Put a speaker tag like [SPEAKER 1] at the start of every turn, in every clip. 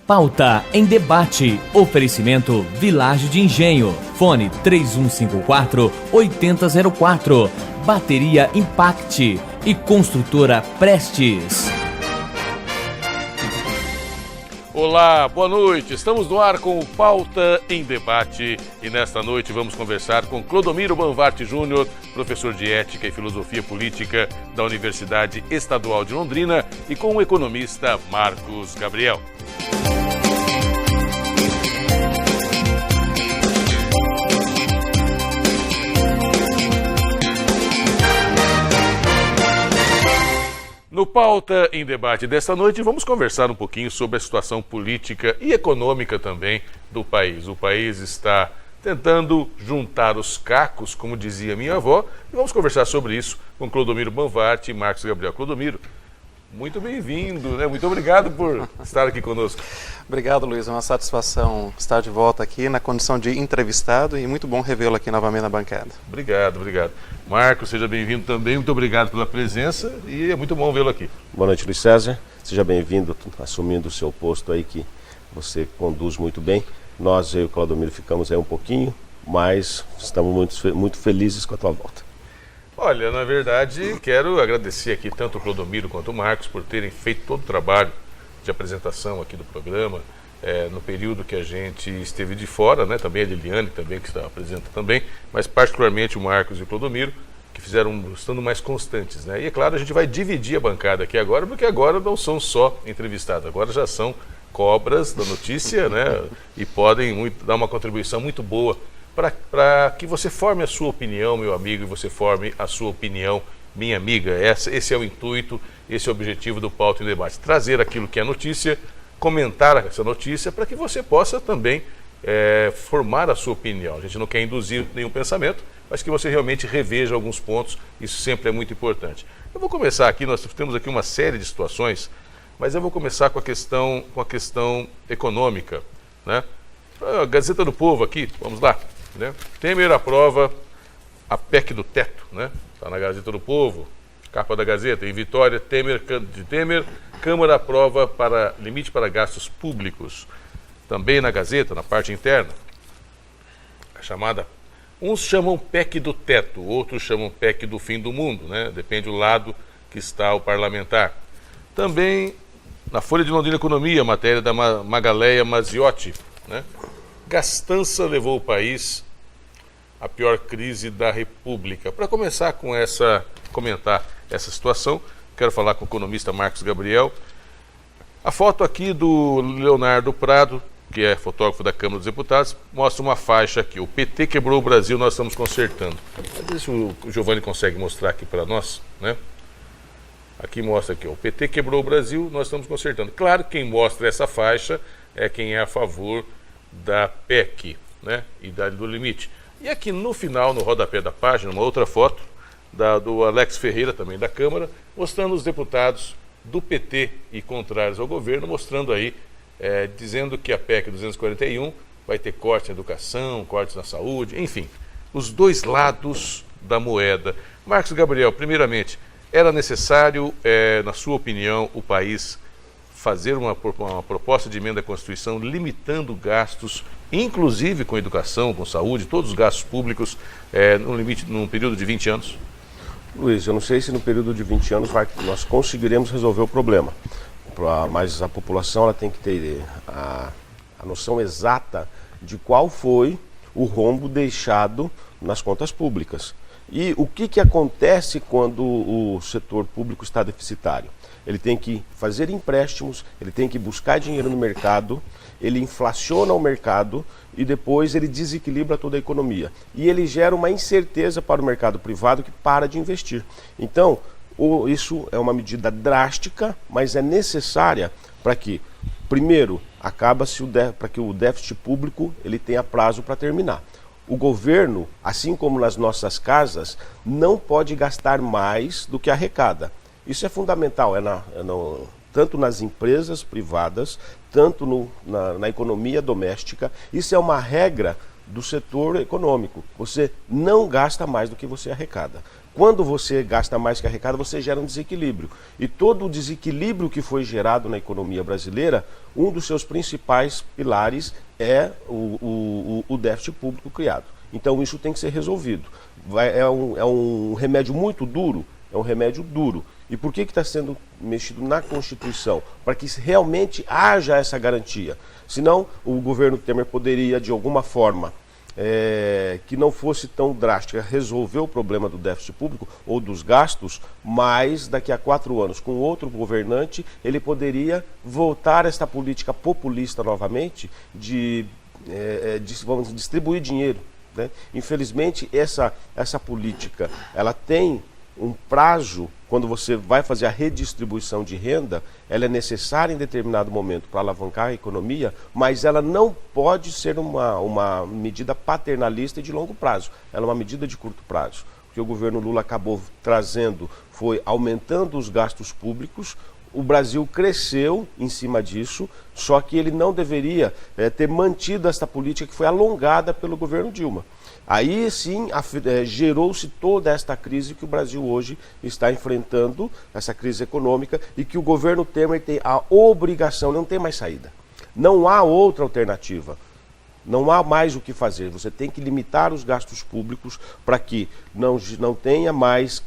[SPEAKER 1] Pauta em debate. Oferecimento Vilagem de Engenho. Fone 3154-8004. Bateria Impact e Construtora Prestes.
[SPEAKER 2] Olá, boa noite. Estamos no ar com o Pauta em Debate e nesta noite vamos conversar com Clodomiro Banvart Júnior, professor de Ética e Filosofia Política da Universidade Estadual de Londrina, e com o economista Marcos Gabriel. No Pauta em Debate desta noite, vamos conversar um pouquinho sobre a situação política e econômica também do país. O país está tentando juntar os cacos, como dizia minha avó, e vamos conversar sobre isso com Clodomiro Banvart e Marcos Gabriel. Clodomiro, muito bem-vindo, né? Muito obrigado por estar aqui conosco.
[SPEAKER 3] Obrigado, Luiz. É uma satisfação estar de volta aqui na condição de entrevistado e muito bom revê-lo aqui novamente na bancada.
[SPEAKER 2] Obrigado, obrigado. Marcos, seja bem-vindo também. Muito obrigado pela presença e é muito bom vê-lo aqui.
[SPEAKER 4] Boa noite, Luiz César. Seja bem-vindo, assumindo o seu posto aí que você conduz muito bem. Nós, eu e o Clodomiro, ficamos aí um pouquinho, mas estamos muito felizes com a tua volta.
[SPEAKER 2] Olha, na verdade, quero agradecer aqui tanto o Clodomiro quanto o Marcos por terem feito todo o trabalho de apresentação aqui do programa, no período que a gente esteve de fora, né? Também a Liliane, também, que está apresenta também, mas particularmente o Marcos e o Clodomiro, que fizeram, estando mais constantes, né? E é claro, a gente vai dividir a bancada aqui agora, porque agora não são só entrevistados, agora já são cobras da notícia, né? E podem dar uma contribuição muito boa para que você forme a sua opinião, meu amigo, e você forme a sua opinião, minha amiga. Esse é o intuito, esse é o objetivo do Pauta em Debate. Trazer aquilo que é notícia, comentar essa notícia, para que você possa também formar a sua opinião. A gente não quer induzir nenhum pensamento, mas que você realmente reveja alguns pontos. Isso sempre é muito importante. Eu vou começar aqui, nós temos aqui uma série de situações, mas eu vou começar com a questão econômica, né? A Gazeta do Povo aqui, vamos lá. Né? Temer aprova a PEC do teto, né? Está na Gazeta do Povo, capa da Gazeta. Em Vitória, Câmara aprova limite para gastos públicos. Também na Gazeta, na parte interna, a chamada, uns chamam PEC do teto, outros chamam PEC do fim do mundo, né? Depende do lado que está o parlamentar. Também na Folha de Londrina Economia, matéria da Magaleia Maziotti, né? Gastança levou o país à pior crise da República. Para começar comentar essa situação, quero falar com o economista Marcos Gabriel. A foto aqui do Leonardo Prado, que é fotógrafo da Câmara dos Deputados, mostra uma faixa aqui. O PT quebrou o Brasil, nós estamos consertando. Deixa se o Giovanni consegue mostrar aqui para nós, né? Aqui mostra aqui, o PT quebrou o Brasil, nós estamos consertando. Claro que quem mostra essa faixa é quem é a favor da PEC, né, e do limite. E aqui no final, no rodapé da página, uma outra foto do Alex Ferreira, também da Câmara, mostrando os deputados do PT e contrários ao governo, mostrando aí, dizendo que a PEC 241 vai ter corte na educação, cortes na saúde, enfim, os dois lados da moeda. Marcos Gabriel, primeiramente, era necessário, na sua opinião, o país fazer uma proposta de emenda à Constituição limitando gastos, inclusive com educação, com saúde, todos os gastos públicos, num período de 20 anos?
[SPEAKER 4] Luiz, eu não sei se no período de 20 anos nós conseguiremos resolver o problema, mas a população ela tem que ter a noção exata de qual foi o rombo deixado nas contas públicas. E o que acontece quando o setor público está deficitário? Ele tem que fazer empréstimos, ele tem que buscar dinheiro no mercado, ele inflaciona o mercado e depois ele desequilibra toda a economia. E ele gera uma incerteza para o mercado privado que para de investir. Então, isso é uma medida drástica, mas é necessária para que, primeiro, para que o déficit público ele tenha prazo para terminar. O governo, assim como nas nossas casas, não pode gastar mais do que arrecada. Isso é fundamental, tanto nas empresas privadas, tanto na economia doméstica. Isso é uma regra do setor econômico. Você não gasta mais do que você arrecada. Quando você gasta mais que arrecada, você gera um desequilíbrio. E todo o desequilíbrio que foi gerado na economia brasileira, um dos seus principais pilares é o déficit público criado. Então isso tem que ser resolvido. É um remédio muito duro? É um remédio duro. E por que está sendo mexido na Constituição? Para que realmente haja essa garantia. Senão, o governo Temer poderia, de alguma forma, que não fosse tão drástica, resolver o problema do déficit público ou dos gastos, mas daqui a 4 anos, com outro governante, ele poderia voltar a esta política populista novamente vamos distribuir dinheiro, né? Infelizmente, essa política, ela tem um prazo. Quando você vai fazer a redistribuição de renda, ela é necessária em determinado momento para alavancar a economia, mas ela não pode ser uma medida paternalista e de longo prazo. Ela é uma medida de curto prazo. O que o governo Lula acabou trazendo foi aumentando os gastos públicos. O Brasil cresceu em cima disso, só que ele não deveria ter mantido essa política que foi alongada pelo governo Dilma. Aí sim gerou-se toda esta crise que o Brasil hoje está enfrentando, essa crise econômica, e que o governo Temer tem a obrigação, não tem mais saída. Não há outra alternativa. Não há mais o que fazer. Você tem que limitar os gastos públicos para que não tenha mais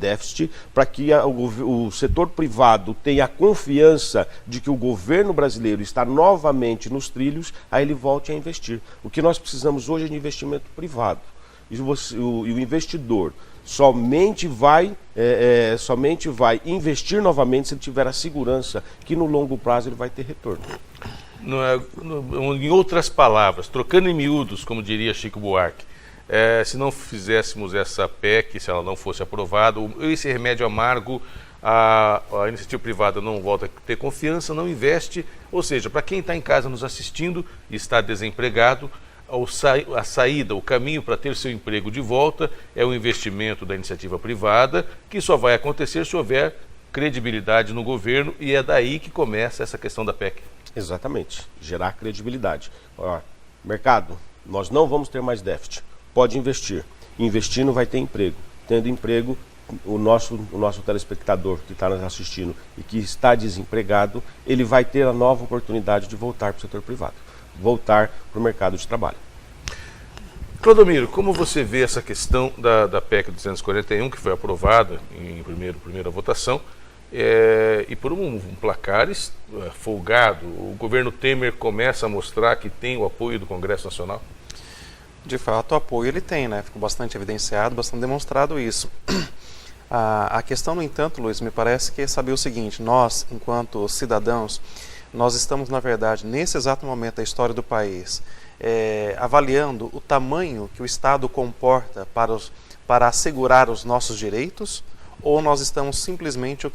[SPEAKER 4] déficit, para que o setor privado tenha a confiança de que o governo brasileiro está novamente nos trilhos, aí ele volte a investir. O que nós precisamos hoje é de investimento privado. E o investidor somente vai investir novamente se ele tiver a segurança que no longo prazo ele vai ter retorno.
[SPEAKER 2] Em outras palavras, trocando em miúdos, como diria Chico Buarque, se não fizéssemos essa PEC, se ela não fosse aprovada, esse remédio amargo, a iniciativa privada não volta a ter confiança, não investe. Ou seja, para quem está em casa nos assistindo e está desempregado, a saída, o caminho para ter seu emprego de volta é o investimento da iniciativa privada, que só vai acontecer se houver credibilidade no governo, e é daí que começa essa questão da PEC.
[SPEAKER 4] Exatamente, gerar credibilidade. Mercado, nós não vamos ter mais déficit, pode investir. Investindo vai ter emprego. Tendo emprego, o nosso telespectador que está nos assistindo e que está desempregado, ele vai ter a nova oportunidade de voltar para o setor privado, voltar para o mercado de trabalho.
[SPEAKER 2] Clodomiro, como você vê essa questão da PEC 241, que foi aprovada em primeira votação, e por um placar folgado, o governo Temer começa a mostrar que tem o apoio do Congresso Nacional?
[SPEAKER 3] De fato, o apoio ele tem, né? Ficou bastante evidenciado, bastante demonstrado isso. A questão, no entanto, Luiz, me parece que é saber o seguinte: nós, enquanto cidadãos, nós estamos, na verdade, nesse exato momento da história do país, avaliando o tamanho que o Estado comporta para assegurar os nossos direitos, ou nós estamos simplesmente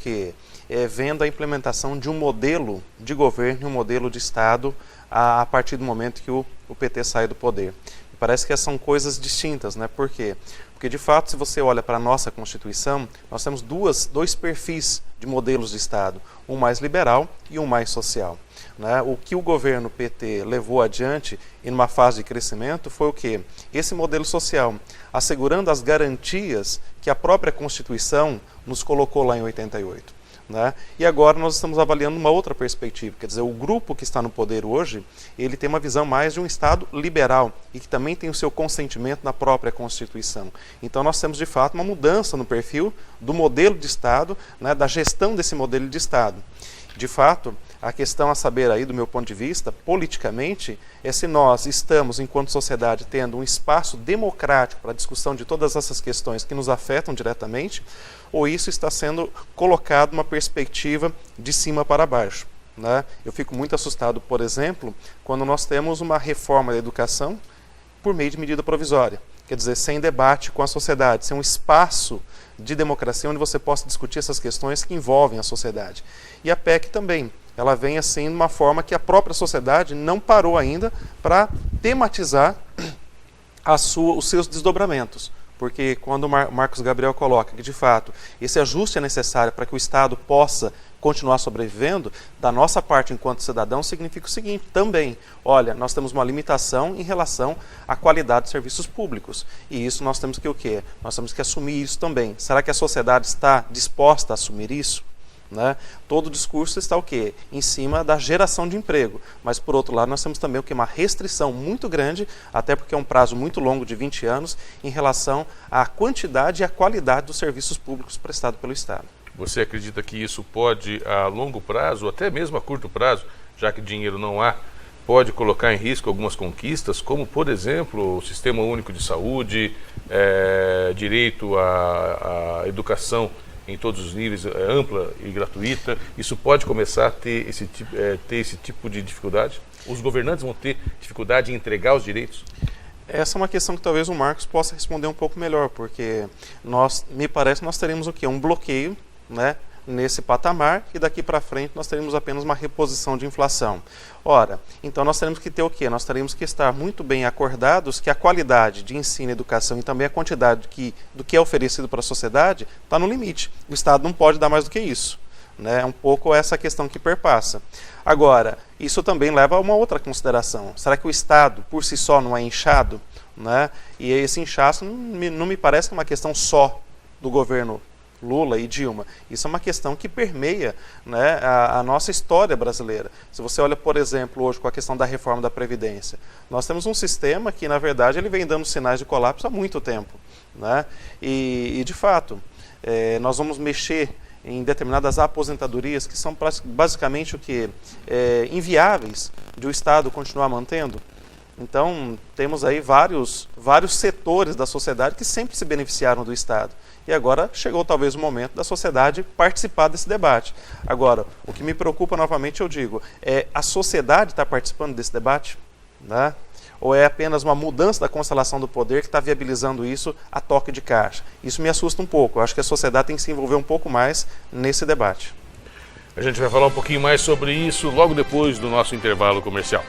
[SPEAKER 3] vendo a implementação de um modelo de governo, um modelo de Estado a partir do momento que o PT sai do poder. Parece que são coisas distintas, né? Por quê? Porque, de fato, se você olha para a nossa Constituição, nós temos dois perfis de modelos de Estado, um mais liberal e um mais social. Né? O que o governo PT levou adiante em uma fase de crescimento foi o quê? Esse modelo social, assegurando as garantias que a própria Constituição nos colocou lá em 88. Né? E agora nós estamos avaliando uma outra perspectiva, quer dizer, o grupo que está no poder hoje, ele tem uma visão mais de um Estado liberal e que também tem o seu consentimento na própria Constituição. Então nós temos de fato uma mudança no perfil do modelo de Estado, né, da gestão desse modelo de Estado. De fato, a questão a saber aí, do meu ponto de vista, politicamente, é se nós estamos, enquanto sociedade, tendo um espaço democrático para a discussão de todas essas questões que nos afetam diretamente, ou isso está sendo colocado numa perspectiva de cima para baixo. Né? Eu fico muito assustado, por exemplo, quando nós temos uma reforma da educação por meio de medida provisória. Quer dizer, sem debate com a sociedade, sem um espaço de democracia onde você possa discutir essas questões que envolvem a sociedade. E a PEC também, ela vem assim de uma forma que a própria sociedade não parou ainda para tematizar os seus desdobramentos. Porque quando o Marcos Gabriel coloca que, de fato, esse ajuste é necessário para que o Estado possa continuar sobrevivendo, da nossa parte enquanto cidadão significa o seguinte também, olha, nós temos uma limitação em relação à qualidade de serviços públicos, e isso nós temos que o quê? Nós temos que assumir isso também. Será que a sociedade está disposta a assumir isso? Né? Todo o discurso está o quê? Em cima da geração de emprego, mas por outro lado nós temos também o quê? Uma restrição muito grande, até porque é um prazo muito longo de 20 anos, em relação à quantidade e à qualidade dos serviços públicos prestados pelo Estado.
[SPEAKER 2] Você acredita que isso pode, a longo prazo, ou até mesmo a curto prazo, já que dinheiro não há, pode colocar em risco algumas conquistas, como, por exemplo, o Sistema Único de Saúde, direito à educação em todos os níveis, ampla e gratuita? Isso pode começar a ter esse tipo de dificuldade? Os governantes vão ter dificuldade em entregar os direitos?
[SPEAKER 3] Essa é uma questão que talvez o Marcos possa responder um pouco melhor, porque me parece que nós teremos o quê? Um bloqueio, né, nesse patamar, e daqui para frente nós teremos apenas uma reposição de inflação. Ora, então nós teremos que ter o quê? Nós teremos que estar muito bem acordados que a qualidade de ensino e educação e também a quantidade do que é oferecido para a sociedade está no limite. O Estado não pode dar mais do que isso. É um pouco essa questão que perpassa. Agora, isso também leva a uma outra consideração. Será que o Estado, por si só, não é inchado? Né? E esse inchaço não me parece que é uma questão só do governo Lula e Dilma. Isso é uma questão que permeia, né, a nossa história brasileira. Se você olha, por exemplo, hoje com a questão da reforma da Previdência, nós temos um sistema que, na verdade, ele vem dando sinais de colapso há muito tempo. Né? E de fato, nós vamos mexer em determinadas aposentadorias que são basicamente o que? Inviáveis de o Estado continuar mantendo. Então, temos aí vários setores da sociedade que sempre se beneficiaram do Estado. E agora chegou talvez o momento da sociedade participar desse debate. Agora, o que me preocupa novamente, eu digo, a sociedade está participando desse debate? Né? Ou é apenas uma mudança da constelação do poder que está viabilizando isso a toque de caixa? Isso me assusta um pouco. Eu acho que a sociedade tem que se envolver um pouco mais nesse debate.
[SPEAKER 2] A gente vai falar um pouquinho mais sobre isso logo depois do nosso intervalo comercial.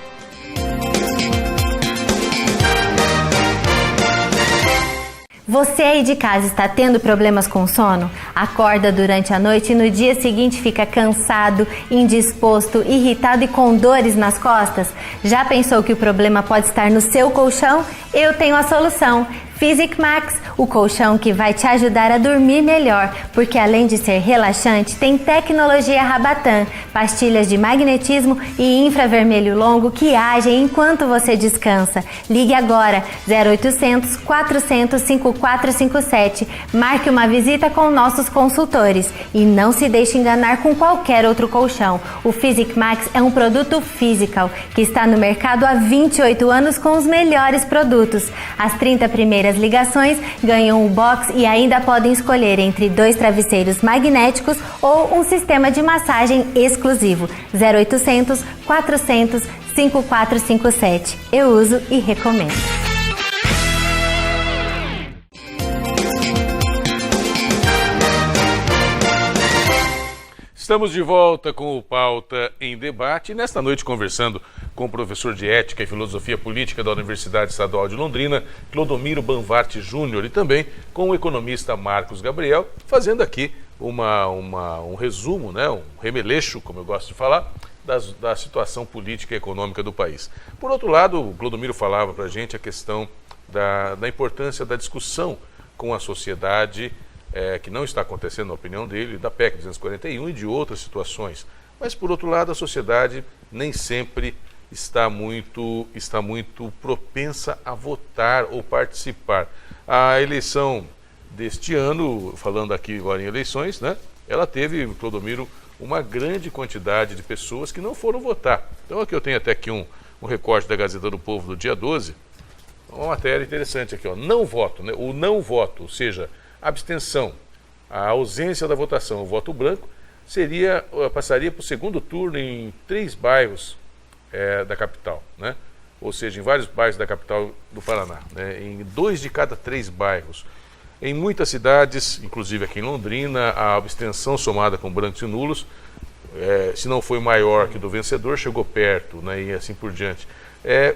[SPEAKER 5] Você aí de casa está tendo problemas com sono? Acorda durante a noite e no dia seguinte fica cansado, indisposto, irritado e com dores nas costas? Já pensou que o problema pode estar no seu colchão? Eu tenho a solução. Physic Max, o colchão que vai te ajudar a dormir melhor, porque além de ser relaxante, tem tecnologia Rabatan, pastilhas de magnetismo e infravermelho longo que agem enquanto você descansa. Ligue agora, 0800 400 5457. Marque uma visita com nossos consultores e não se deixe enganar com qualquer outro colchão. O Physic Max é um produto physical que está no mercado há 28 anos com os melhores produtos. As 30 primeiras ligações ganham um box e ainda podem escolher entre 2 travesseiros magnéticos ou um sistema de massagem exclusivo. 0800 400 5457. Eu uso e recomendo.
[SPEAKER 2] Estamos de volta com o Pauta em Debate, nesta noite conversando com o professor de Ética e Filosofia Política da Universidade Estadual de Londrina, Clodomiro Banvart Júnior, e também com o economista Marcos Gabriel, fazendo aqui um resumo, né, um remeleixo, como eu gosto de falar, da situação política e econômica do país. Por outro lado, o Clodomiro falava para a gente a questão da importância da discussão com a sociedade, que não está acontecendo, na opinião dele, da PEC 241 e de outras situações. Mas, por outro lado, a sociedade nem sempre está muito propensa a votar ou participar. A eleição deste ano, falando aqui agora em eleições, né, ela teve, Clodomiro, uma grande quantidade de pessoas que não foram votar. Então, aqui eu tenho até aqui um recorte da Gazeta do Povo do dia 12, uma matéria interessante aqui, ó, não voto, né, o não voto, ou seja, abstenção, a ausência da votação, o voto branco, passaria para o segundo turno em 3 bairros da capital, né? Ou seja, em vários bairros da capital do Paraná, né? Em 2 de cada 3 bairros. Em muitas cidades, inclusive aqui em Londrina, a abstenção somada com brancos e nulos, se não foi maior que do vencedor, chegou perto, né? E assim por diante.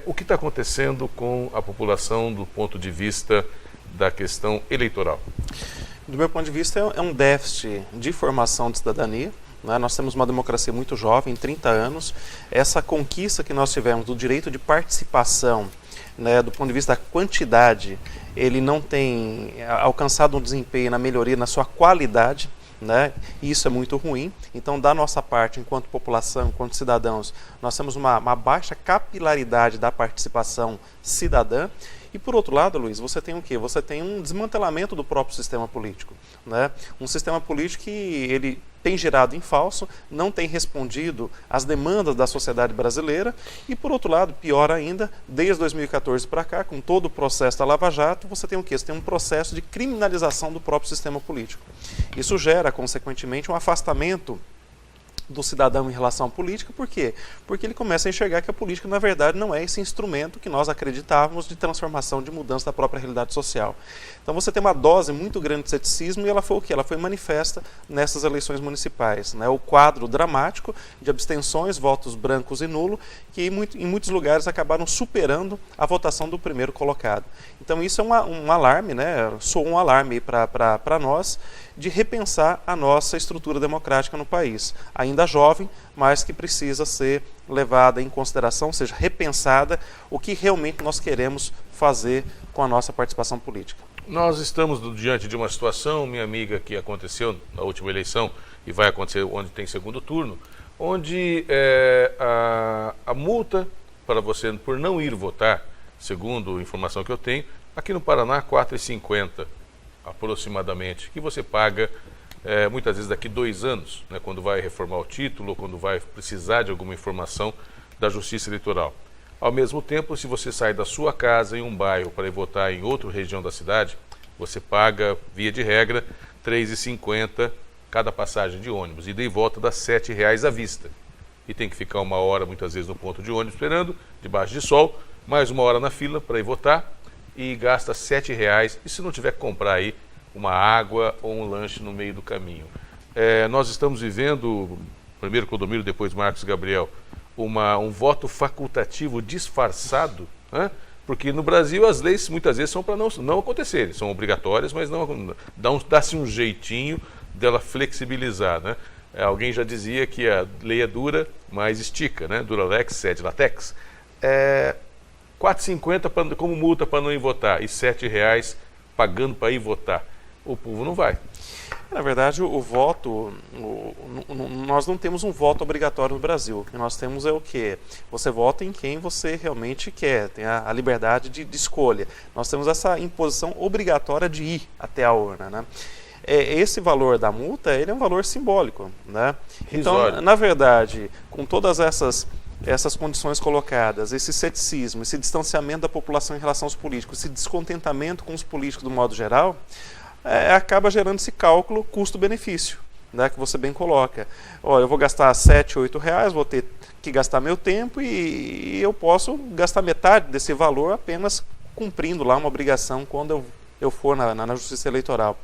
[SPEAKER 2] O que está acontecendo com a população do ponto de vista da questão eleitoral?
[SPEAKER 3] Do meu ponto de vista, é um déficit de formação de cidadania, né? Nós temos uma democracia muito jovem, 30 anos. Essa conquista que nós tivemos do direito de participação, né, do ponto de vista da quantidade, ele não tem alcançado um desempenho na melhoria, na sua qualidade, né? E isso é muito ruim. Então, da nossa parte, enquanto população, enquanto cidadãos, nós temos uma baixa capilaridade da participação cidadã. E por outro lado, Luiz, você tem o quê? Você tem um desmantelamento do próprio sistema político, né? Um sistema político que ele tem girado em falso, não tem respondido às demandas da sociedade brasileira e, por outro lado, pior ainda, desde 2014 para cá, com todo o processo da Lava Jato, você tem o quê? Você tem um processo de criminalização do próprio sistema político. Isso gera, consequentemente, um afastamento do cidadão em relação à política. Por quê? Porque ele começa a enxergar que a política, na verdade, não é esse instrumento que nós acreditávamos de transformação, de mudança da própria realidade social. Então você tem uma dose muito grande de ceticismo e ela foi o quê? Ela foi manifesta nessas eleições municipais, né? O quadro dramático de abstenções, votos brancos e nulo, que em muitos lugares acabaram superando a votação do primeiro colocado. Então isso é um alarme, né? Soa um alarme para nós de repensar a nossa estrutura democrática no país. Ainda jovem, mas que precisa ser levada em consideração, ou seja, repensada o que realmente nós queremos fazer com a nossa participação política.
[SPEAKER 2] Nós estamos diante de uma situação, minha amiga, que aconteceu na última eleição e vai acontecer onde tem segundo turno, onde a multa para você por não ir votar, segundo a informação que eu tenho, aqui no Paraná, R$ 4,50 aproximadamente, que você paga muitas vezes daqui 2 anos, né, quando vai reformar o título, ou quando vai precisar de alguma informação da Justiça Eleitoral. Ao mesmo tempo, se você sai da sua casa em um bairro para ir votar em outra região da cidade, você paga, via de regra, R$ 3,50 cada passagem de ônibus. Ida e volta dá R$ 7,00 à vista. E tem que ficar 1 hora, muitas vezes, no ponto de ônibus esperando, debaixo de sol, mais 1 hora na fila para ir votar, e gasta R$ 7,00, e se não tiver que comprar aí uma água ou um lanche no meio do caminho. Nós estamos vivendo, primeiro Clodomiro, depois Marcos Gabriel, um voto facultativo disfarçado, né? Porque no Brasil as leis muitas vezes são para não acontecerem, são obrigatórias, mas dá-se um jeitinho dela flexibilizar, né? Alguém já dizia que a lei é dura, mas estica, né? Dura lex, sed latex. R$ 4,50 como multa para não ir votar e R$ 7,00 pagando para ir votar. O povo não vai.
[SPEAKER 3] Na verdade, o voto, nós não temos um voto obrigatório no Brasil. O que nós temos é o quê? Você vota em quem você realmente quer, tem a liberdade de escolha. Nós temos essa imposição obrigatória de ir até a urna, né? Esse valor da multa, ele é um valor simbólico, né? Então, na verdade, com todas essas condições colocadas, esse ceticismo, esse distanciamento da população em relação aos políticos, esse descontentamento com os políticos do modo geral, acaba gerando esse cálculo custo-benefício, né, que você bem coloca. Eu vou gastar R$ 7, R$ 8, vou ter que gastar meu tempo e eu posso gastar metade desse valor apenas cumprindo lá uma obrigação quando eu for na Justiça Eleitoral.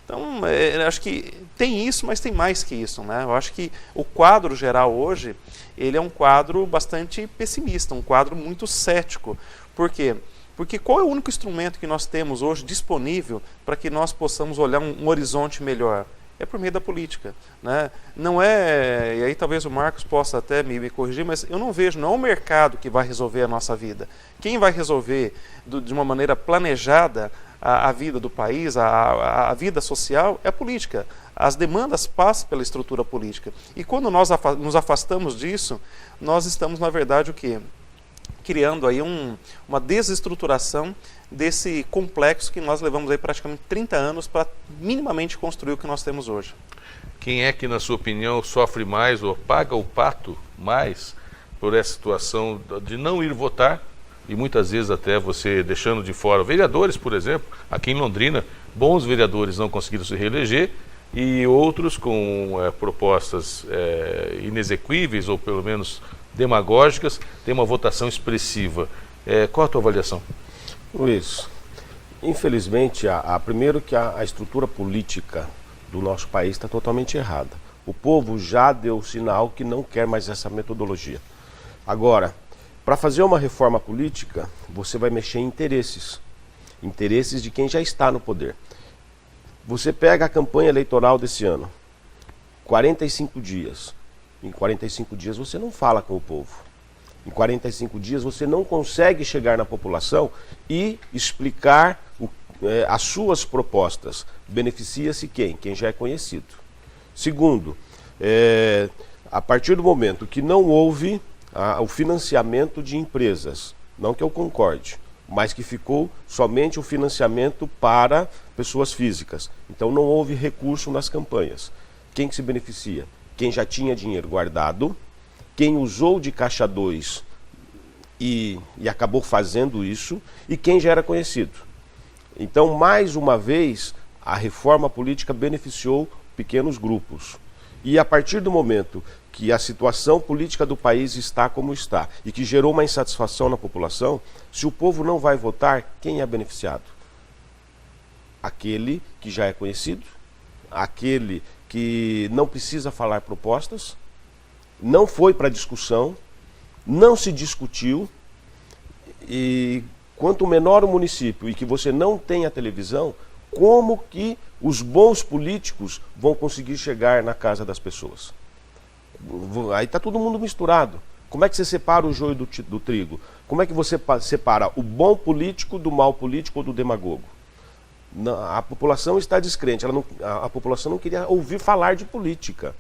[SPEAKER 3] Então, eu acho que tem isso, mas tem mais que isso, né? Eu acho que o quadro geral hoje, ele é um quadro bastante pessimista, um quadro muito cético. Por quê? Porque qual é o único instrumento que nós temos hoje disponível para que nós possamos olhar um horizonte melhor? É por meio da política, né? Não é, e aí talvez o Marcos possa até me corrigir, mas eu não vejo, não é o mercado que vai resolver a nossa vida. Quem vai resolver de uma maneira planejada a vida do país, a vida social, é a política. As demandas passam pela estrutura política. E quando nós nos afastamos disso, nós estamos, na verdade, o quê? Criando aí uma desestruturação desse complexo que nós levamos aí praticamente 30 anos para minimamente construir o que nós temos hoje.
[SPEAKER 2] Quem é que, na sua opinião, sofre mais ou paga o pato mais por essa situação de não ir votar e muitas vezes até você deixando de fora vereadores, por exemplo, aqui em Londrina, bons vereadores não conseguiram se reeleger e outros com propostas inexequíveis ou pelo menos demagógicas, tem uma votação expressiva. Qual a tua avaliação?
[SPEAKER 4] Luiz, infelizmente, primeiro que a estrutura política do nosso país está totalmente errada. O povo já deu sinal que não quer mais essa metodologia. Agora, para fazer uma reforma política, você vai mexer em interesses de quem já está no poder. Você pega a campanha eleitoral desse ano. 45 dias. Em 45 dias você não fala com o povo. Em 45 dias você não consegue chegar na população e explicar as suas propostas. Beneficia-se quem? Quem já é conhecido. Segundo, a partir do momento que não houve o financiamento de empresas, não que eu concorde, mas que ficou somente o financiamento para pessoas físicas. Então não houve recurso nas campanhas. Quem que se beneficia? Quem já tinha dinheiro guardado, quem usou de caixa 2 e acabou fazendo isso, e quem já era conhecido. Então, mais uma vez, a reforma política beneficiou pequenos grupos. E a partir do momento que a situação política do país está como está e que gerou uma insatisfação na população, se o povo não vai votar, quem é beneficiado? Aquele que já é conhecido, aquele que não precisa falar propostas, não foi para discussão, não se discutiu, e quanto menor o município e que você não tenha televisão, como que os bons políticos vão conseguir chegar na casa das pessoas? Aí está todo mundo misturado. Como é que você separa o joio do trigo? Como é que você separa o bom político do mau político ou do demagogo? A população está descrente, a população não queria ouvir falar de política.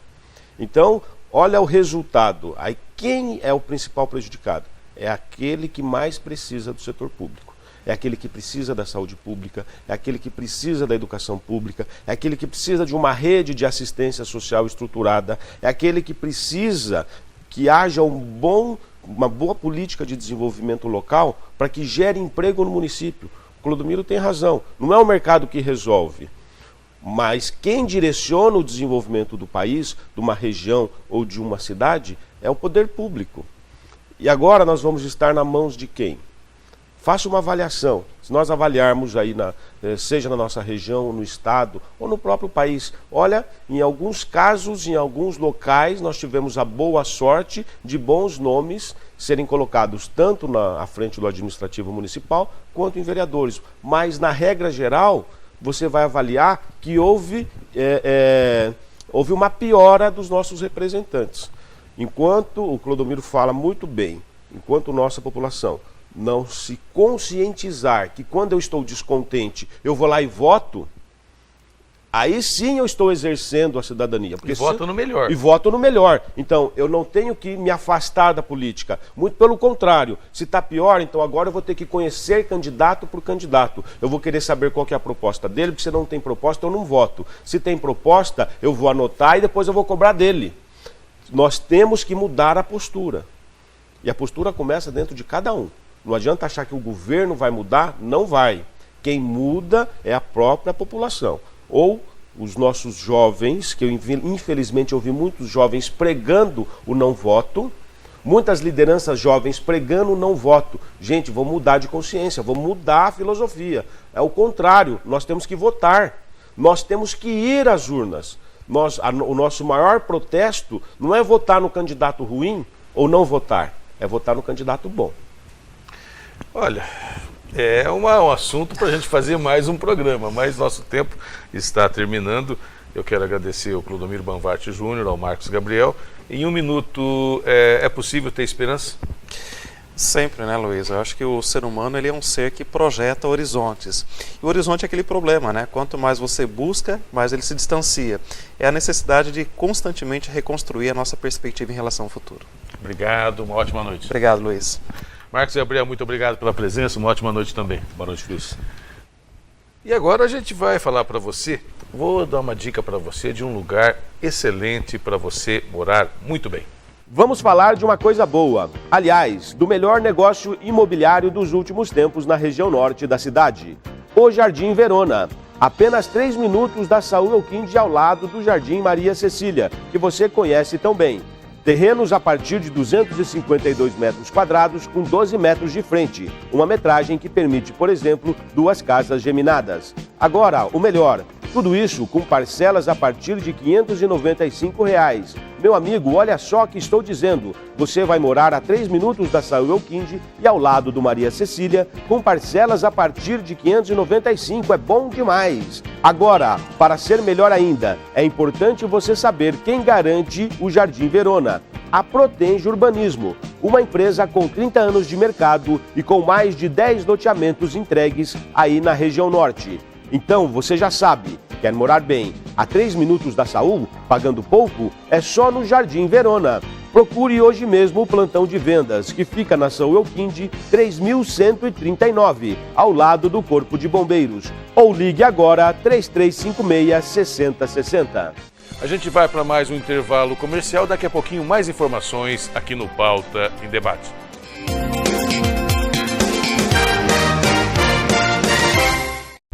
[SPEAKER 4] Então, olha o resultado. Aí quem é o principal prejudicado? É aquele que mais precisa do setor público. É aquele que precisa da saúde pública, é aquele que precisa da educação pública, é aquele que precisa de uma rede de assistência social estruturada, é aquele que precisa que haja uma boa política de desenvolvimento local para que gere emprego no município. O Clodomiro tem razão, não é o mercado que resolve, mas quem direciona o desenvolvimento do país, de uma região ou de uma cidade, é o poder público. E agora nós vamos estar nas mãos de quem? Faça uma avaliação. Se nós avaliarmos aí, seja na nossa região, no estado ou no próprio país, olha, em alguns casos, em alguns locais, nós tivemos a boa sorte de bons nomes serem colocados tanto à frente do administrativo municipal quanto em vereadores. Mas, na regra geral, você vai avaliar que houve uma piora dos nossos representantes. Enquanto o Clodomiro fala muito bem, enquanto nossa população não se conscientizar que quando eu estou descontente, eu vou lá e voto, aí sim eu estou exercendo a cidadania.
[SPEAKER 2] Porque voto no melhor.
[SPEAKER 4] E voto no melhor. Então, eu não tenho que me afastar da política. Muito pelo contrário. Se está pior, então agora eu vou ter que conhecer candidato por candidato. Eu vou querer saber qual que é a proposta dele, porque se não tem proposta, eu não voto. Se tem proposta, eu vou anotar e depois eu vou cobrar dele. Nós temos que mudar a postura. E a postura começa dentro de cada um. Não adianta achar que o governo vai mudar, não vai. Quem muda é a própria população. Ou os nossos jovens, que eu infelizmente ouvi muitos jovens pregando o não voto, muitas lideranças jovens pregando o não voto. Gente, vamos mudar de consciência, vamos mudar a filosofia. É o contrário, nós temos que votar, nós temos que ir às urnas. O nosso maior protesto não é votar no candidato ruim ou não votar, é votar no candidato bom.
[SPEAKER 2] Olha, é um assunto para a gente fazer mais um programa, mas nosso tempo está terminando. Eu quero agradecer ao Clodomiro Banvart Júnior, ao Marcos Gabriel. Em um minuto, é possível ter esperança?
[SPEAKER 3] Sempre, né, Luiz? Eu acho que o ser humano ele é um ser que projeta horizontes. E o horizonte é aquele problema, né? Quanto mais você busca, mais ele se distancia. É a necessidade de constantemente reconstruir a nossa perspectiva em relação ao futuro.
[SPEAKER 2] Obrigado, uma ótima noite.
[SPEAKER 3] Obrigado, Luiz.
[SPEAKER 2] Marcos Gabriel, muito obrigado pela presença, uma ótima noite também.
[SPEAKER 4] Boa noite, Luiz.
[SPEAKER 2] E agora a gente vai falar para você, vou dar uma dica para você de um lugar excelente para você morar muito bem.
[SPEAKER 4] Vamos falar de uma coisa boa, aliás, do melhor negócio imobiliário dos últimos tempos na região norte da cidade. O Jardim Verona. Apenas 3 minutos da Saúl Elquinde ao lado do Jardim Maria Cecília, que você conhece tão bem. Terrenos a partir de 252 metros quadrados com 12 metros de frente. Uma metragem que permite, por exemplo, 2 casas geminadas. Agora, o melhor, Tudo isso com parcelas a partir de R$ 595. Meu amigo, olha só o que estou dizendo. Você vai morar a 3 minutos da Saúl Elquinde e ao lado do Maria Cecília, com parcelas a partir de R$ 595. É bom demais. Agora, para ser melhor ainda, é importante você saber quem garante o Jardim Verona. A Protenge Urbanismo, uma empresa com 30 anos de mercado e com mais de 10 loteamentos entregues aí na região norte. Então, você já sabe, quer morar bem a 3 minutos da Saúl, pagando pouco? É só no Jardim Verona. Procure hoje mesmo o plantão de vendas, que fica na Saúl Elquinde 3139, ao lado do Corpo de Bombeiros. Ou ligue agora 3356-6060.
[SPEAKER 2] A gente vai para mais um intervalo comercial. Daqui a pouquinho mais informações aqui no Pauta em Debate.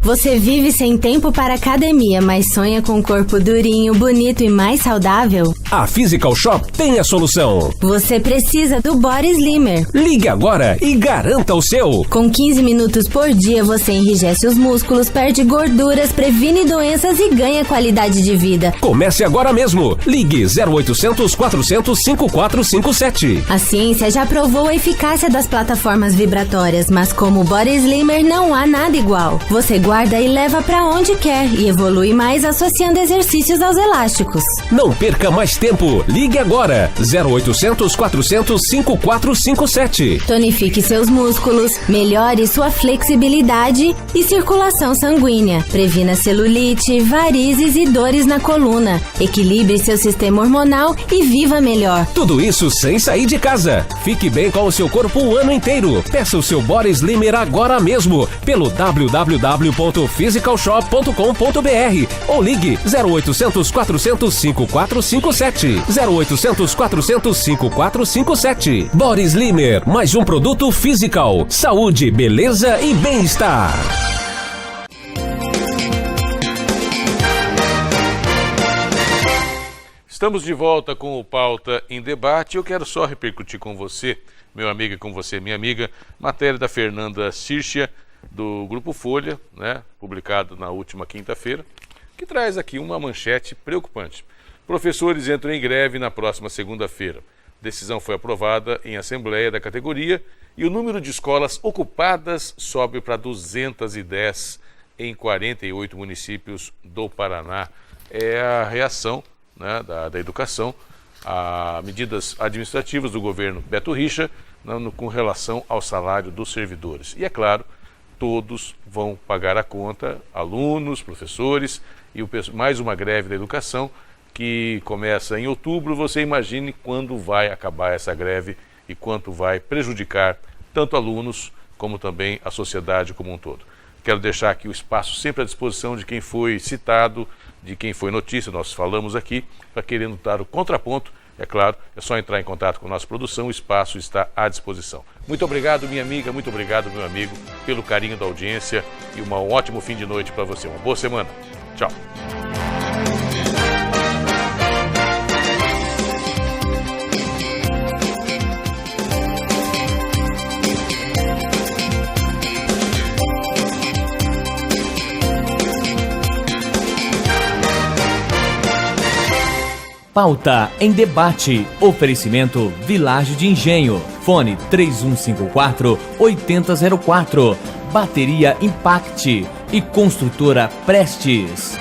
[SPEAKER 5] Você vive sem tempo para academia, mas sonha com um corpo durinho, bonito e mais saudável?
[SPEAKER 6] A Physical Shop tem a solução.
[SPEAKER 5] Você precisa do Body Slimmer.
[SPEAKER 6] Ligue agora e garanta o seu.
[SPEAKER 5] Com 15 minutos por dia, você enrijece os músculos, perde gorduras, previne doenças e ganha qualidade de vida.
[SPEAKER 6] Comece agora mesmo. Ligue 0800 400 5457.
[SPEAKER 5] A ciência já provou a eficácia das plataformas vibratórias, mas como o Body Slimmer não há nada igual. Você guarda e leva pra onde quer e evolui mais associando exercícios aos elásticos.
[SPEAKER 6] Não perca mais tempo. Ligue agora. 0800 400 5457.
[SPEAKER 5] Tonifique seus músculos, melhore sua flexibilidade e circulação sanguínea. Previna celulite, varizes e dores na coluna. Equilibre seu sistema hormonal e viva melhor.
[SPEAKER 6] Tudo isso sem sair de casa. Fique bem com o seu corpo o ano inteiro. Peça o seu Body Slimmer agora mesmo pelo www.physicalshop.com.br ou ligue 0800 400 5457. 0800 400 5457. Body Slimmer, mais um produto Physical. Saúde, beleza e bem-estar.
[SPEAKER 2] Estamos de volta com o Pauta em Debate. Eu quero só repercutir com você, meu amigo, e com você, minha amiga, matéria da Fernanda Sirchia, do Grupo Folha, né, publicado na última quinta-feira, que traz aqui uma manchete preocupante. Professores entram em greve na próxima segunda-feira. Decisão foi aprovada em assembleia da categoria e o número de escolas ocupadas sobe para 210 em 48 municípios do Paraná. É a reação, né, da educação a medidas administrativas do governo Beto Richa com relação ao salário dos servidores. E é claro, todos vão pagar a conta, alunos, professores e mais uma greve da educação que começa em outubro. Você imagine quando vai acabar essa greve e quanto vai prejudicar tanto alunos como também a sociedade como um todo. Quero deixar aqui o espaço sempre à disposição de quem foi citado, de quem foi notícia, nós falamos aqui, para querendo dar o contraponto. É claro, é só entrar em contato com a nossa produção, o espaço está à disposição. Muito obrigado, minha amiga, muito obrigado, meu amigo, pelo carinho da audiência e um ótimo fim de noite para você. Uma boa semana. Tchau.
[SPEAKER 1] Pauta em Debate. Oferecimento Vilagem de Engenho. Fone 3154-8004. Bateria Impact e Construtora Prestes.